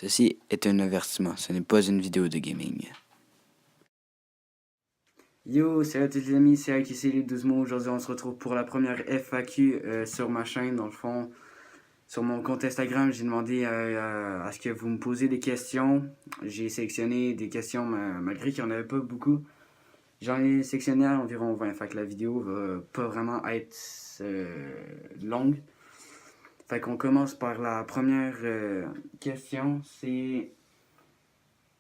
Ceci est un avertissement, ce n'est pas une vidéo de gaming. Yo, salut à tous les amis, c'est Ike ici, les 12 mots. Aujourd'hui, on se retrouve pour la première FAQ sur ma chaîne. Dans le fond, sur mon compte Instagram, j'ai demandé à ce que vous me posiez des questions. J'ai sélectionné des questions malgré qu'il n'y en avait pas beaucoup. J'en ai sélectionné à environ 20, fait que la vidéo va pas vraiment être longue. Fait qu'on commence par la première question, c'est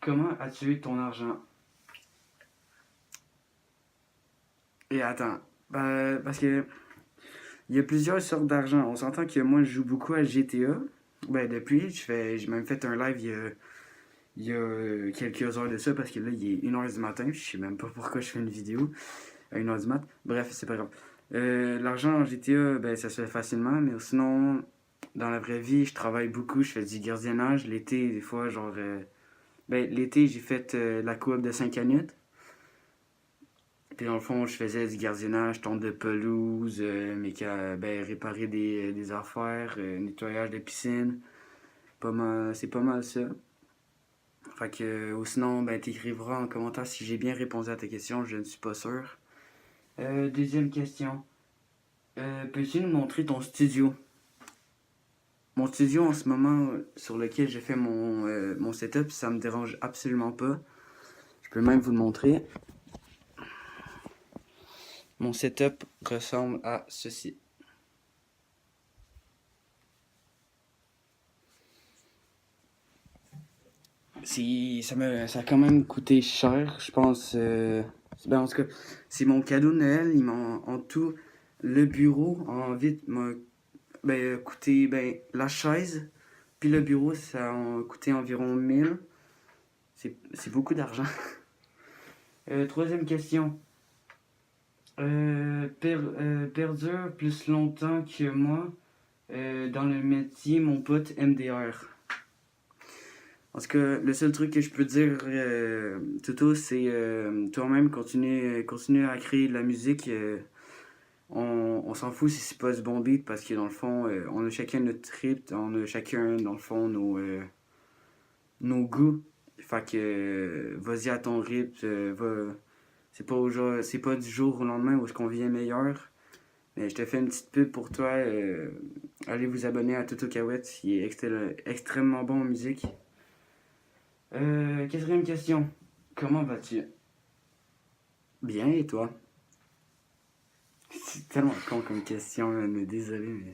comment as-tu eu ton argent? Et attends, parce que il y a plusieurs sortes d'argent. On s'entend que moi, je joue beaucoup à GTA. Depuis, j'ai même fait un live il y a quelques heures de ça parce que là, il est 1h du matin. Je sais même pas pourquoi je fais une vidéo à 1h du mat. Bref, c'est pas grave. L'argent en GTA, ça se fait facilement, mais sinon, dans la vraie vie, je travaille beaucoup. Je fais du gardiennage. L'été, des fois, l'été, j'ai fait la coop de 5 canettes. Puis dans le fond, je faisais du gardiennage, tonte de pelouse, réparer des affaires, nettoyage de piscine. C'est pas mal ça. Fait que, ou sinon, t'écriveras en commentaire si j'ai bien répondu à ta question, je ne suis pas sûr. Deuxième question. Peux-tu nous montrer ton studio? Mon studio en ce moment sur lequel j'ai fait mon setup, ça me dérange absolument pas. Je peux même vous le montrer. Mon setup ressemble à ceci. Ça a quand même coûté cher, je pense. En tout cas, c'est mon cadeau de Noël. En tout, le bureau en vite m'a coûté la chaise, puis le bureau, ça a coûté environ 1000. C'est beaucoup d'argent. Troisième question. Perdure plus longtemps que moi dans le métier, mon pote MDR. Parce que le seul truc que je peux dire, Toto, c'est toi-même, continue à créer de la musique. On s'en fout si c'est pas du bon beat parce que dans le fond, on a chacun notre trip, on a chacun, dans le fond, nos goûts. Fait que vas-y à ton rythme, c'est pas du jour au lendemain où est-ce qu'on vient meilleur. Mais je te fais une petite pub pour toi. Allez vous abonner à Toto Kawet, il est extrêmement bon en musique. Quatrième question. Comment vas-tu? Bien, et toi? C'est tellement con comme question, mais désolé,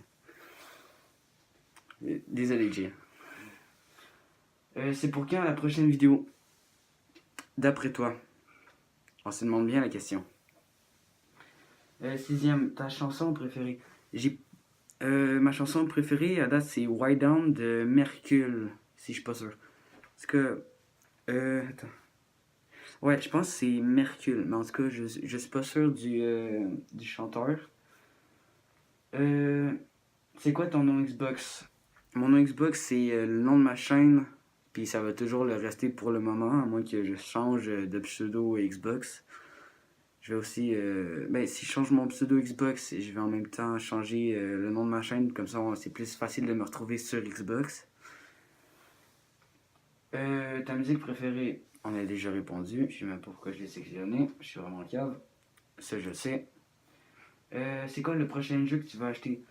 mais... Désolé, Jay. C'est pour quand la prochaine vidéo? D'après toi. On se demande bien la question. Sixième, ta chanson préférée? Ma chanson préférée à date, c'est White Down de Mercule, si je suis pas sûr. Parce que... Attends. Ouais, je pense que c'est Mercule, mais en tout cas, je suis pas sûr du chanteur. C'est quoi ton nom Xbox? Mon nom Xbox, c'est le nom de ma chaîne, puis ça va toujours le rester pour le moment, à moins que je change de pseudo Xbox. Je vais aussi, si je change mon pseudo Xbox, je vais en même temps changer le nom de ma chaîne, comme ça c'est plus facile de me retrouver sur Xbox. Ta musique préférée? On a déjà répondu, je sais même pas pourquoi je l'ai sélectionné, je suis vraiment cave. Ça, je sais. C'est quoi le prochain jeu que tu vas acheter?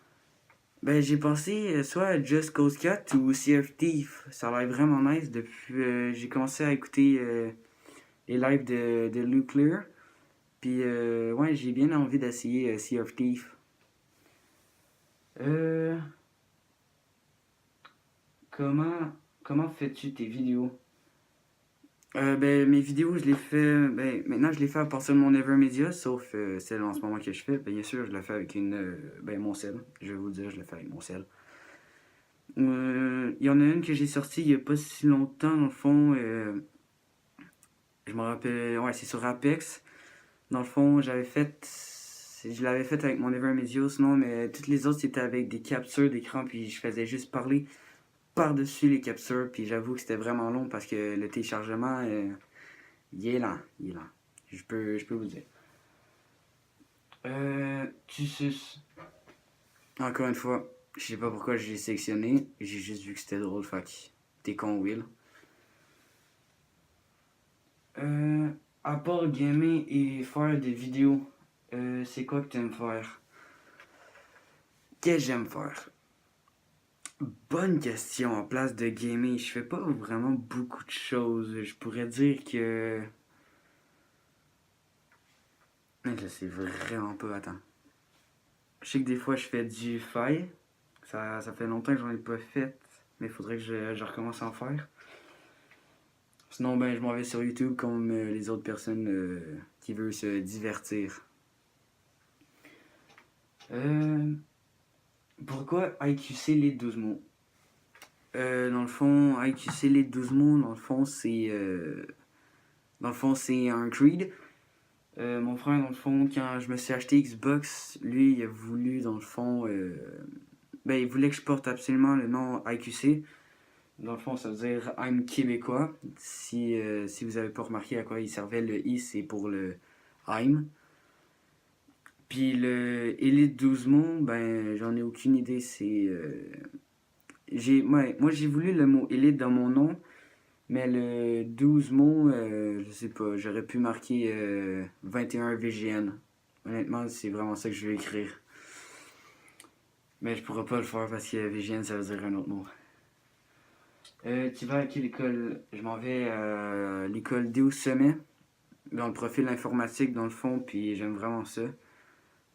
J'ai pensé soit à Just Cause 4 ou Sea of Thief. Ça a l'air vraiment nice depuis j'ai commencé à écouter les lives de Nuclear. Puis ouais, j'ai bien envie d'essayer Sea of Thief. Euh, comment fais-tu tes vidéos? Mes vidéos, je les fais. Maintenant, je les fais à partir de mon Evermedia, sauf celle en ce moment que je fais. Bien sûr, je la fais avec mon sel. Je vais vous le dire, je la fais avec mon sel. Il y en a une que j'ai sortie il y a pas si longtemps, dans le fond. Je me rappelle. Ouais, c'est sur Apex. Dans le fond, je l'avais fait avec mon Evermedia, sinon, mais toutes les autres, c'était avec des captures d'écran, puis je faisais juste parler par-dessus les captures, puis j'avoue que c'était vraiment long parce que le téléchargement, il est lent. Il est lent. Je peux vous dire. Tu suces. Encore une fois, je sais pas pourquoi je l'ai sélectionné, j'ai juste vu que c'était drôle, fuck. T'es con, Will. À part gamer et faire des vidéos, c'est quoi que t'aimes faire? Qu'est-ce que j'aime faire? Bonne question. En place de gamer, je fais pas vraiment beaucoup de choses. Je pourrais dire que... Mais je sais vraiment pas, attends. Je sais que des fois je fais du faille. Ça fait longtemps que j'en ai pas fait, mais il faudrait que je recommence à en faire. Sinon, ben, je m'en vais sur YouTube comme les autres personnes qui veulent se divertir. Euh, Pourquoi IQC les 12 mots? Dans le fond, IQC les 12 mots, dans le fond, c'est un creed. Mon frère, dans le fond, quand je me suis acheté Xbox, lui, il a voulu, dans le fond, ben, il voulait que je porte absolument le nom IQC. Dans le fond, ça veut dire I'm québécois. Si vous avez pas remarqué à quoi il servait, le I, c'est pour le I'm. Puis le Elite 12 mots, ben, j'en ai aucune idée. Moi, j'ai voulu le mot Elite dans mon nom, mais le 12 mots, je sais pas, j'aurais pu marquer 21 VGN. Honnêtement, c'est vraiment ça que je vais écrire. Mais je pourrais pas le faire parce que VGN, ça veut dire un autre mot. Tu vas à quelle école? Je m'en vais à l'école Déo Sommet, dans le profil informatique dans le fond, puis j'aime vraiment ça.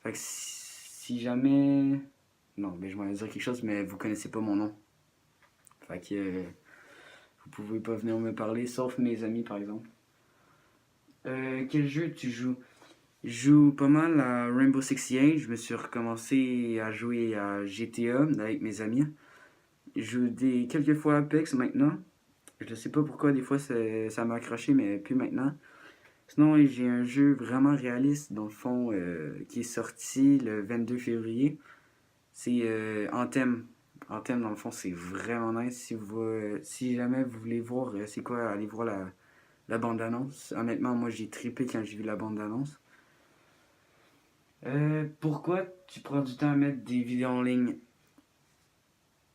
Fait que si jamais... Non, mais je m'en vais dire quelque chose, mais vous connaissez pas mon nom. Fait que vous pouvez pas venir me parler, sauf mes amis par exemple. Quel jeu tu joues? Je joue pas mal à Rainbow Six Siege. Je me suis recommencé à jouer à GTA avec mes amis. Je joue quelques fois à Apex maintenant. Je sais pas pourquoi, des fois ça m'a accroché, mais plus maintenant. Sinon, j'ai un jeu vraiment réaliste, dans le fond, qui est sorti le 22 février. C'est Anthem. Anthem, dans le fond, c'est vraiment nice. Si jamais vous voulez voir c'est quoi, allez voir la bande-annonce. Honnêtement, moi, j'ai trippé quand j'ai vu la bande-annonce. Pourquoi tu prends du temps à mettre des vidéos en ligne?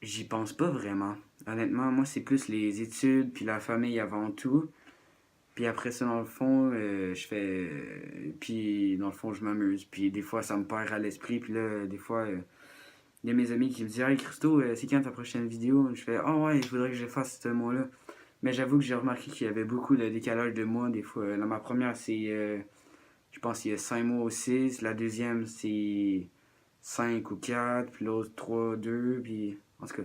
J'y pense pas vraiment. Honnêtement, moi, c'est plus les études, puis la famille avant tout. Puis après ça, dans le fond, je fais... Puis dans le fond, je m'amuse. Puis des fois, ça me perd à l'esprit. Puis là, des fois, il y a mes amis qui me disent Hey Christo, c'est quand ta prochaine vidéo? Je fais Oh ouais, il faudrait que je fasse ce mois-là. Mais j'avoue que j'ai remarqué qu'il y avait beaucoup de décalage de mois. Des fois, là, ma première, c'est... je pense qu'il y a 5 mois ou 6. La deuxième, c'est 5 ou 4. Puis l'autre, 3, 2. Puis... En tout cas...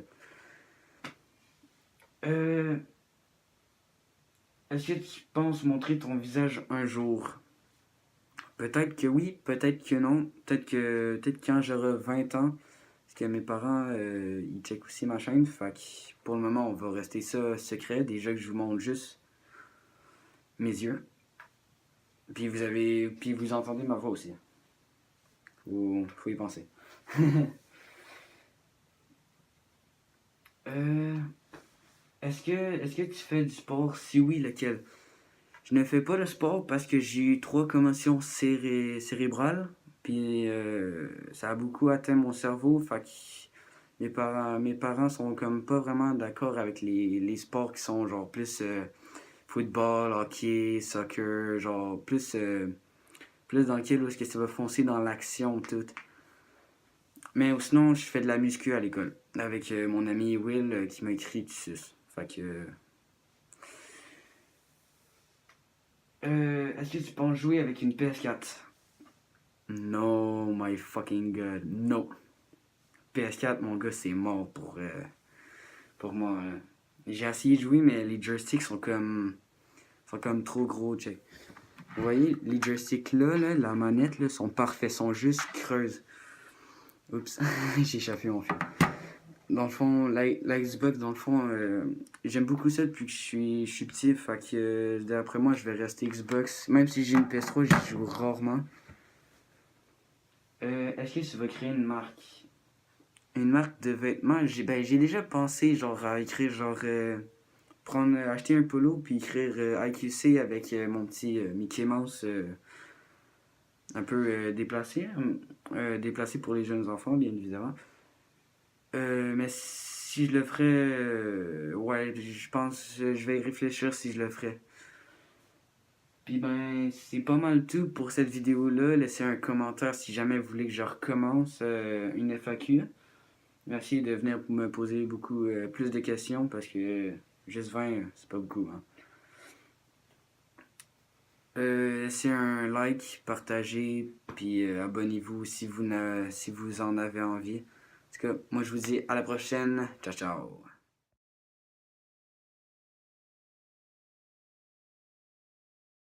Euh... Est-ce que tu penses montrer ton visage un jour? Peut-être que oui, peut-être que non. Peut-être quand j'aurai 20 ans. Parce que mes parents, ils checkent aussi ma chaîne. Fait que pour le moment, on va rester ça secret. Déjà que je vous montre juste mes yeux. Puis vous entendez ma voix aussi. Faut y penser. euh, est-ce que tu fais du sport? Si oui, lequel? Je ne fais pas le sport parce que j'ai eu 3 commotions cérébrales. Puis ça a beaucoup atteint mon cerveau. Fait que mes parents sont comme pas vraiment d'accord avec les sports qui sont genre plus football, hockey, soccer, genre plus dans lequel où est-ce que ça va foncer dans l'action tout. Mais sinon, je fais de la muscu à l'école avec mon ami Will qui m'a écrit dessus. Fait que est-ce que tu penses jouer avec une PS4? No, my fucking god, no. PS4, mon gars, c'est mort pour moi. J'ai essayé de jouer, mais les joysticks sont comme trop gros, check. Vous voyez, les joysticks là, la manette, là, sont parfaits, sont juste creuses. Oups, j'ai échappé mon fil. Dans le fond, la Xbox, dans le fond, j'aime beaucoup ça depuis que je suis petit. Fait que d'après moi, je vais rester Xbox. Même si j'ai une PS3, j'y joue rarement. Est-ce que tu vas créer une marque? Une marque de vêtements? J'ai déjà pensé genre à écrire genre acheter un polo puis écrire IQC avec mon petit Mickey Mouse un peu déplacé. Déplacé pour les jeunes enfants, bien évidemment. Mais si je le ferais, ouais, je pense que je vais y réfléchir si je le ferais. Puis ben, c'est pas mal tout pour cette vidéo-là. Laissez un commentaire si jamais vous voulez que je recommence une FAQ. Merci de venir me poser beaucoup plus de questions parce que juste 20, c'est pas beaucoup. Hein. Laissez un like, partagez, puis abonnez-vous si vous en avez envie. En tout cas, moi je vous dis à la prochaine. Ciao, ciao.